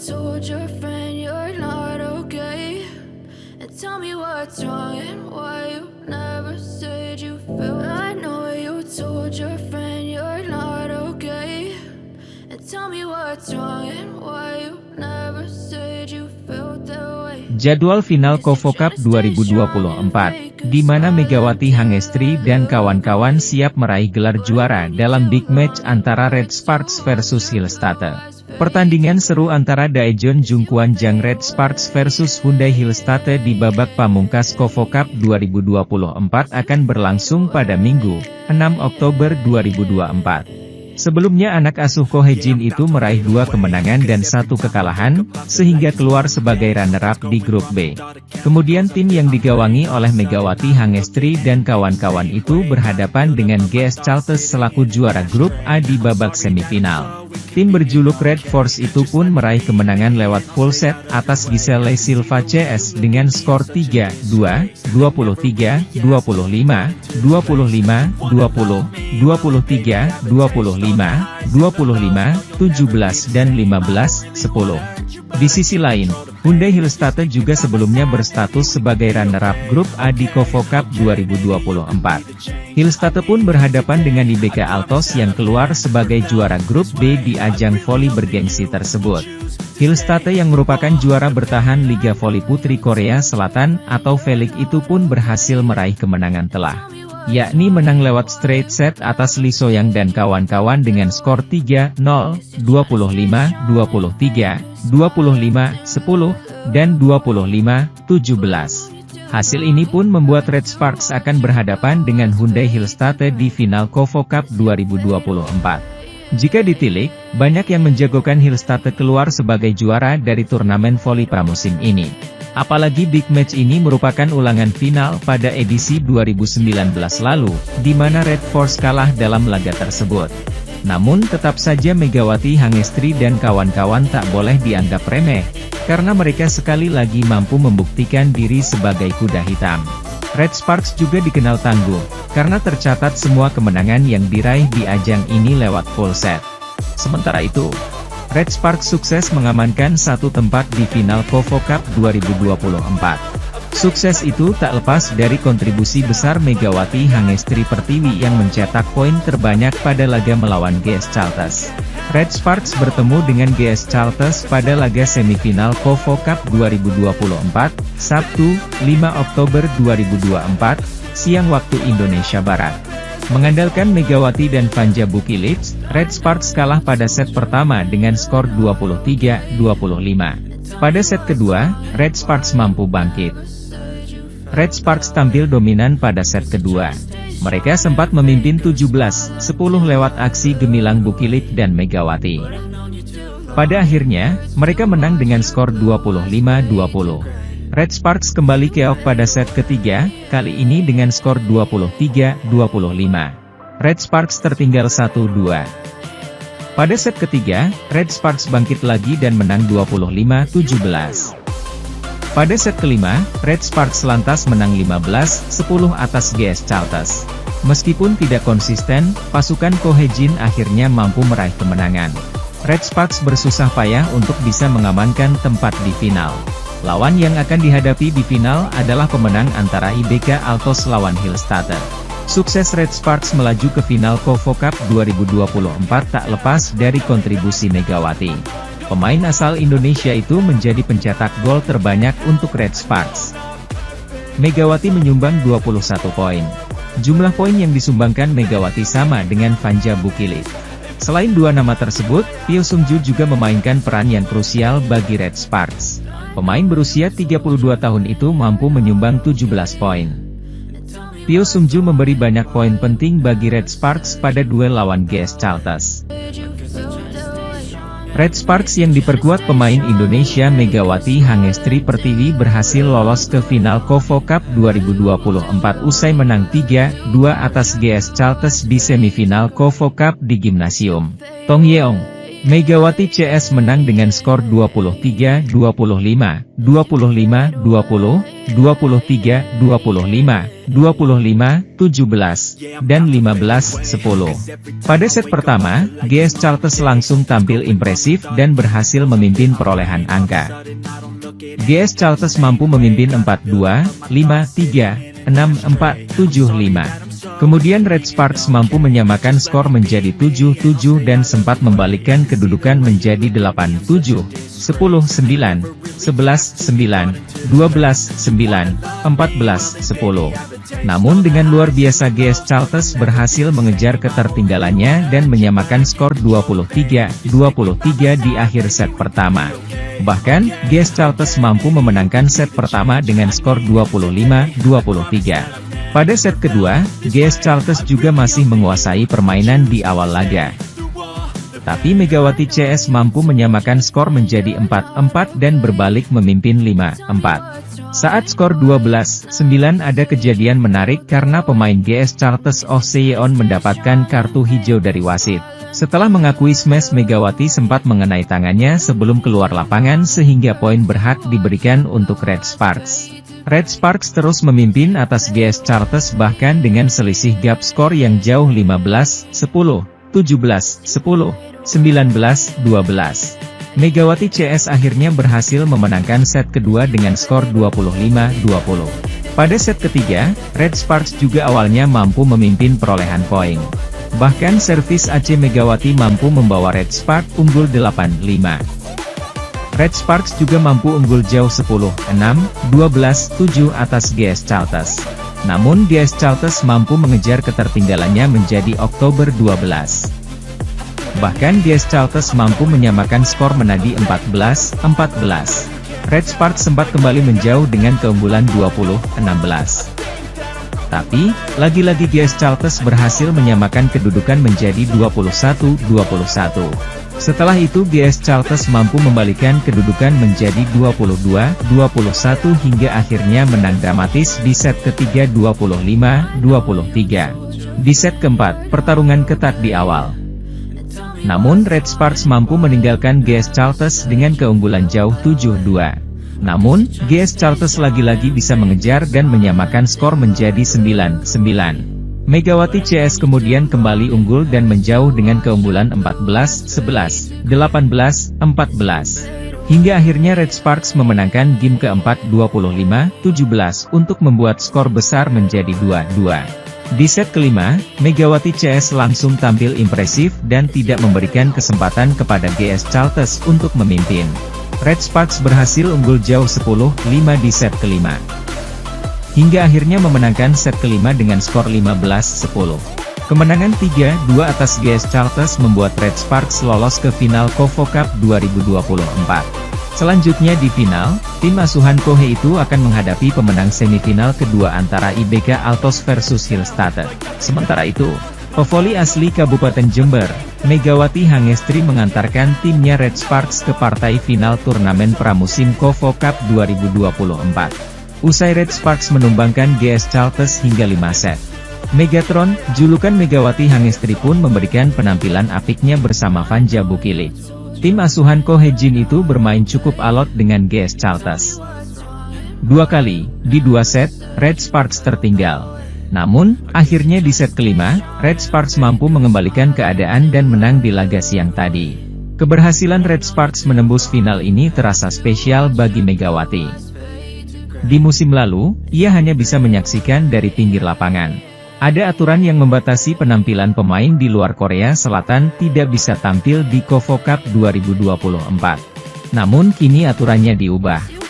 told your friend you're not okay? And tell me what's wrong and why you never said you felt. I know you told your friend you're not okay. And tell me what's wrong and why you never said you felt that way. Jadwal final Kovo Cup 2024, di mana Megawati Hangestri dan kawan-kawan siap meraih gelar juara dalam big match antara Red Sparks versus Hillstate. Pertandingan seru antara Daejeon Jungkwan Jang Red Sparks versus Hyundai Hillstate di babak pamungkas Kovo Cup 2024 akan berlangsung pada Minggu, 6 Oktober 2024. Sebelumnya anak asuh Ko Hye-jin itu meraih 2 kemenangan dan 1 kekalahan, sehingga keluar sebagai runner-up di grup B. Kemudian tim yang digawangi oleh Megawati Hangestri dan kawan-kawan itu berhadapan dengan GS Chalters selaku juara grup A di babak semifinal. Tim berjuluk Red Force itu pun meraih kemenangan lewat full set atas Giselle Silva CS dengan skor 3-2, 23-25, 25-20, 23-25, 25, 17 dan 15-10. Di sisi lain, Hyundai Hillstate juga sebelumnya berstatus sebagai runner-up grup A di Kovo Cup 2024. Hillstate pun berhadapan dengan IBK Altos yang keluar sebagai juara grup B di ajang voli bergengsi tersebut. Hillstate yang merupakan juara bertahan Liga Voli Putri Korea Selatan atau V-League itu pun berhasil meraih kemenangan telak, yakni menang lewat straight set atas Lee So-young dan kawan-kawan dengan skor 3-0, 25-23, 25-10, dan 25-17. Hasil ini pun membuat Red Sparks akan berhadapan dengan Hyundai Hillstate di final Kovo Cup 2024. Jika ditilik, banyak yang menjagokan Hillstate keluar sebagai juara dari turnamen voli pramusim ini. Apalagi big match ini merupakan ulangan final pada edisi 2019 lalu, di mana Red Force kalah dalam laga tersebut. Namun tetap saja Megawati Hangestri dan kawan-kawan tak boleh dianggap remeh, karena mereka sekali lagi mampu membuktikan diri sebagai kuda hitam. Red Sparks juga dikenal tangguh, karena tercatat semua kemenangan yang diraih di ajang ini lewat full set. Sementara itu, Red Sparks sukses mengamankan 1 tempat di final Kovo Cup 2024. Sukses itu tak lepas dari kontribusi besar Megawati Hangestri Pertiwi yang mencetak poin terbanyak pada laga melawan GS Chalters. Red Sparks bertemu dengan GS Chalters pada laga semifinal Kovo Cup 2024, Sabtu, 5 Oktober 2024, siang waktu Indonesia Barat. Mengandalkan Megawati dan Vanja Bukilic, Red Sparks kalah pada set pertama dengan skor 23-25. Pada set kedua, Red Sparks mampu bangkit. Red Sparks tampil dominan pada set kedua. Mereka sempat memimpin 17-10 lewat aksi gemilang Bukilic dan Megawati. Pada akhirnya, mereka menang dengan skor 25-20. Red Sparks kembali keok pada set ketiga, kali ini dengan skor 23-25. Red Sparks tertinggal 1-2. Pada set ketiga, Red Sparks bangkit lagi dan menang 25-17. Pada set kelima, Red Sparks lantas menang 15-10 atas GS Chalters. Meskipun tidak konsisten, pasukan Ko Hye-jin akhirnya mampu meraih kemenangan. Red Sparks bersusah payah untuk bisa mengamankan tempat di final. Lawan yang akan dihadapi di final adalah pemenang antara IBK Altos lawan Hillstate. Sukses Red Sparks melaju ke final Kovo Cup 2024 tak lepas dari kontribusi Megawati. Pemain asal Indonesia itu menjadi pencetak gol terbanyak untuk Red Sparks. Megawati menyumbang 21 poin. Jumlah poin yang disumbangkan Megawati sama dengan Vanja Bukilic. Selain 2 nama tersebut, Pyo Sung-ju juga memainkan peran yang krusial bagi Red Sparks. Pemain berusia 32 tahun itu mampu menyumbang 17 poin. Pyo Sung-ju memberi banyak poin penting bagi Red Sparks pada duel lawan GS Chalters. Red Sparks yang diperkuat pemain Indonesia Megawati Hangestri Pertiwi berhasil lolos ke final Kovo Cup 2024 usai menang 3-2 atas GS Chalters di semifinal Kovo Cup di Gimnasium Tongyeong. Megawati CS menang dengan skor 23-25, 25-20, 23-25, 25-17, dan 15-10. Pada set pertama, GS Chartes langsung tampil impresif dan berhasil memimpin perolehan angka. GS Chartes mampu memimpin 4-2, 5-3, 6-4, 7-5. Kemudian Red Sparks mampu menyamakan skor menjadi 7-7 dan sempat membalikkan kedudukan menjadi 8-7, 10-9, 11-9, 12-9, 14-10. Namun dengan luar biasa GS Chartes berhasil mengejar ketertinggalannya dan menyamakan skor 23-23 di akhir set pertama. Bahkan, GS Chartes mampu memenangkan set pertama dengan skor 25-23. Pada set kedua, GS Chartes juga masih menguasai permainan di awal laga. Tapi Megawati CS mampu menyamakan skor menjadi 4-4 dan berbalik memimpin 5-4. Saat skor 12-9 ada kejadian menarik karena pemain GS Chartes Oh Se-yeon mendapatkan kartu hijau dari wasit. Setelah mengakui smash, Megawati sempat mengenai tangannya sebelum keluar lapangan sehingga poin berhak diberikan untuk Red Sparks. Red Sparks terus memimpin atas GS Chartes bahkan dengan selisih gap skor yang jauh 15-10, 17-10, 19-12. Megawati CS akhirnya berhasil memenangkan set kedua dengan skor 25-20. Pada set ketiga, Red Sparks juga awalnya mampu memimpin perolehan poin. Bahkan servis AC Megawati mampu membawa Red Sparks unggul 8-5. Red Sparks juga mampu unggul jauh 10-6, 12-7 atas GS Chartes. Namun GS Chartes mampu mengejar ketertinggalannya menjadi Oktober 12. Bahkan GS Chartes mampu menyamakan skor menjadi 14-14. Red Sparks sempat kembali menjauh dengan keunggulan 20-16. Tapi, lagi-lagi GS Chartes berhasil menyamakan kedudukan menjadi 21-21. Setelah itu GS Chartes mampu membalikkan kedudukan menjadi 22-21 hingga akhirnya menang dramatis di set ketiga 25-23. Di set keempat, pertarungan ketat di awal. Namun Red Sparks mampu meninggalkan GS Chartes dengan keunggulan jauh 7-2. Namun, GS Chartes lagi-lagi bisa mengejar dan menyamakan skor menjadi 9-9. Megawati CS kemudian kembali unggul dan menjauh dengan keunggulan 14-11, 18-14. Hingga akhirnya Red Sparks memenangkan game keempat 25-17 untuk membuat skor besar menjadi 2-2. Di set kelima, Megawati CS langsung tampil impresif dan tidak memberikan kesempatan kepada GS Chartes untuk memimpin. Red Sparks berhasil unggul jauh 10-5 di set kelima. Hingga akhirnya memenangkan set kelima dengan skor 15-10. Kemenangan 3-2 atas GS Chartes membuat Red Sparks lolos ke final KOFO Cup 2024. Selanjutnya di final, tim asuhan Kohe itu akan menghadapi pemenang semifinal kedua antara IBK Altos versus Hillstatte. Sementara itu, pevoli asli Kabupaten Jember, Megawati Hangestri mengantarkan timnya Red Sparks ke partai final turnamen pramusim KOFO Cup 2024. Usai Red Sparks menumbangkan GS Chartes hingga 5 set. Megatron, julukan Megawati Hangestri pun memberikan penampilan apiknya bersama Vanja Bukilik. Tim asuhan Ko Hye-jin itu bermain cukup alot dengan GS Chartes. 2 kali, di 2 set, Red Sparks tertinggal. Namun, akhirnya di set kelima, Red Sparks mampu mengembalikan keadaan dan menang di laga siang tadi. Keberhasilan Red Sparks menembus final ini terasa spesial bagi Megawati. Di musim lalu, ia hanya bisa menyaksikan dari pinggir lapangan. Ada aturan yang membatasi penampilan pemain di luar Korea Selatan tidak bisa tampil di KOFO Cup 2024. Namun kini aturannya diubah.